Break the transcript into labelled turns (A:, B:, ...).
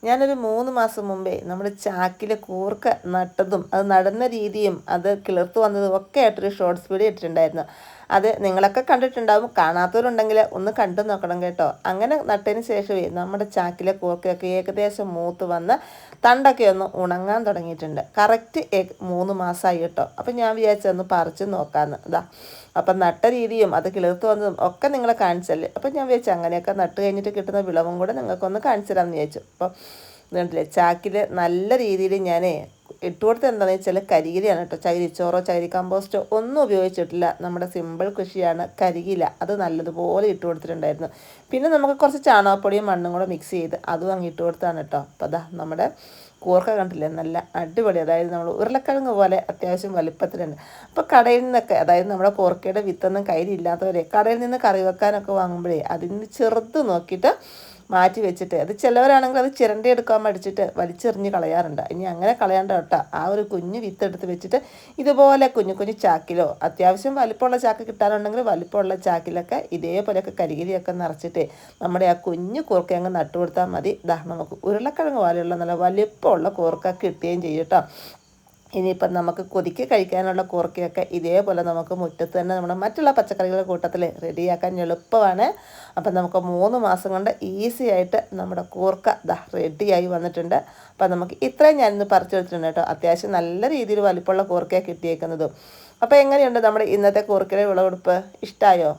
A: ഞാനൊരു 3 മാസം മുമ്പേ നമ്മുടെ ചാക്കിൽ കൂർക്ക നട്ടതും അത് നടുന്ന രീതിയും അത് കിളിർത്ത് വന്നതും ഒക്കെ ആയിട്ടൊരു ഷോർട്സ് വീഡിയോ ഇട്ടിട്ടുണ്ടായിരുന്നു. അത് നിങ്ങളൊക്കെ കണ്ടിട്ടുണ്ടാവും. കാണാത്തവരുണ്ടെങ്കിൽ ഒന്ന് കണ്ടു നോക്കണം കേട്ടോ. അങ്ങനെ നട്ടതിന് ശേഷമേ നമ്മുടെ ചാക്കിലെ കൂർക്കയൊക്കെ ഏകദേശം മൂത്ത് വന്ന് തണ്ടൊക്കെ ഒന്ന് ഉണങ്ങാൻ തുടങ്ങിയിട്ടുണ്ട്. കറക്റ്റ് 3 മാസമായി കേട്ടോ. അപ്പം ഞാൻ വിചാരിച്ചൊന്ന് പറിച്ച് നോക്കാമെന്ന്. ഇതാ അപ്പം നട്ട രീതിയും അത് കിളിർത്ത് വന്നതും ഒക്കെ നിങ്ങളെ കാണിച്ചല്ലേ. അപ്പം ഞാൻ വിചാരിച്ചു അങ്ങനെയൊക്കെ നട്ട് കഴിഞ്ഞിട്ട് കിട്ടുന്ന വിളവും കൂടെ നിങ്ങൾക്കൊന്ന് കാണിച്ചു തരാമെന്ന് വിചാരിച്ചു. അപ്പം ഇതുണ്ടല്ലേ, ചാക്കിൽ നല്ല രീതിയിൽ ഞാൻ ഇട്ട് കൊടുത്തത് എന്താണെന്ന് വെച്ചാൽ കരികിലയാണ് കേട്ടോ. ചകിരിച്ചോറോ ചകിരി കമ്പോസ്റ്റോ ഒന്നും ഉപയോഗിച്ചിട്ടില്ല. നമ്മുടെ സിമ്പിൾ കൃഷിയാണ്, കരികില. അത് നല്ലതുപോലെ ഇട്ട് കൊടുത്തിട്ടുണ്ടായിരുന്നു. പിന്നെ നമുക്ക് കുറച്ച് ചാണകപ്പൊടിയും മണ്ണും കൂടെ മിക്സ് ചെയ്ത് അതും അങ്ങ് ഇട്ട് കൊടുത്താണ് കേട്ടോ. അപ്പോൾ അതാ നമ്മുടെ കൂർക്ക കണ്ടില്ലേ, നല്ല അടിപൊളി. അതായത് നമ്മൾ ഉരുളക്കിഴങ്ങ് പോലെ അത്യാവശ്യം വലുപ്പത്തിലുണ്ട്. അപ്പോൾ കടയിൽ നിന്നൊക്കെ, അതായത് നമ്മുടെ കൂർക്കയുടെ വിത്തൊന്നും കയ്യിലില്ലാത്തവരെ കടയിൽ നിന്ന് കറി വെക്കാനൊക്കെ വാങ്ങുമ്പോഴേ അതിന് ചെറുത് നോക്കിയിട്ട് മാറ്റി വെച്ചിട്ട്, അത് ചിലവരാണെങ്കിൽ അത് ചിരണ്ടി എടുക്കാൻ മടിച്ചിട്ട് വലിച്ചെറിഞ്ഞ് കളയാറുണ്ട്. ഇനി അങ്ങനെ കളയാണ്ട കേട്ടോ. ആ ഒരു കുഞ്ഞ് വിത്തെടുത്ത് വെച്ചിട്ട് ഇതുപോലെ കുഞ്ഞു കുഞ്ഞു ചാക്കിലോ, അത്യാവശ്യം വലിപ്പമുള്ള ചാക്ക് കിട്ടാനുണ്ടെങ്കിൽ വലിപ്പമുള്ള ചാക്കിലൊക്കെ ഇതേപോലെയൊക്കെ കരികിരിയൊക്കെ നിറച്ചിട്ട് നമ്മുടെ ആ കുഞ്ഞു കൂർക്ക അങ്ങ് നട്ടു കൊടുത്താൽ മതി. ഇതാ നമുക്ക് ഉരുളക്കിഴങ്ങ് പോലെയുള്ള നല്ല വലിപ്പമുള്ള കൂർക്ക കിട്ടുകയും ചെയ്യും കേട്ടോ. ഇനിയിപ്പം നമുക്ക് കൊതിക്ക് കഴിക്കാനുള്ള കൂർക്കയൊക്കെ ഇതേപോലെ നമുക്ക് മുറ്റത്ത് തന്നെ നമ്മുടെ മറ്റുള്ള പച്ചക്കറികളുടെ കൂട്ടത്തിൽ റെഡിയാക്കാൻ എളുപ്പമാണ്. അപ്പം നമുക്ക് 3 മാസം കൊണ്ട് ഈസി ആയിട്ട് നമ്മുടെ കൂർക്ക റെഡിയായി വന്നിട്ടുണ്ട്. അപ്പം നമുക്ക് ഇത്രയും ഞാനിന്ന് പറിച്ചെടുത്തിട്ടുണ്ട് കേട്ടോ. അത്യാവശ്യം നല്ല രീതിയിൽ വലിപ്പമുള്ള കൂർക്കയാണ് കിട്ടിയേക്കുന്നതും. അപ്പോൾ എങ്ങനെയുണ്ട് നമ്മുടെ ഇന്നത്തെ കൂർക്കയുടെ വിളവെടുപ്പ്? ഇഷ്ടമായോ?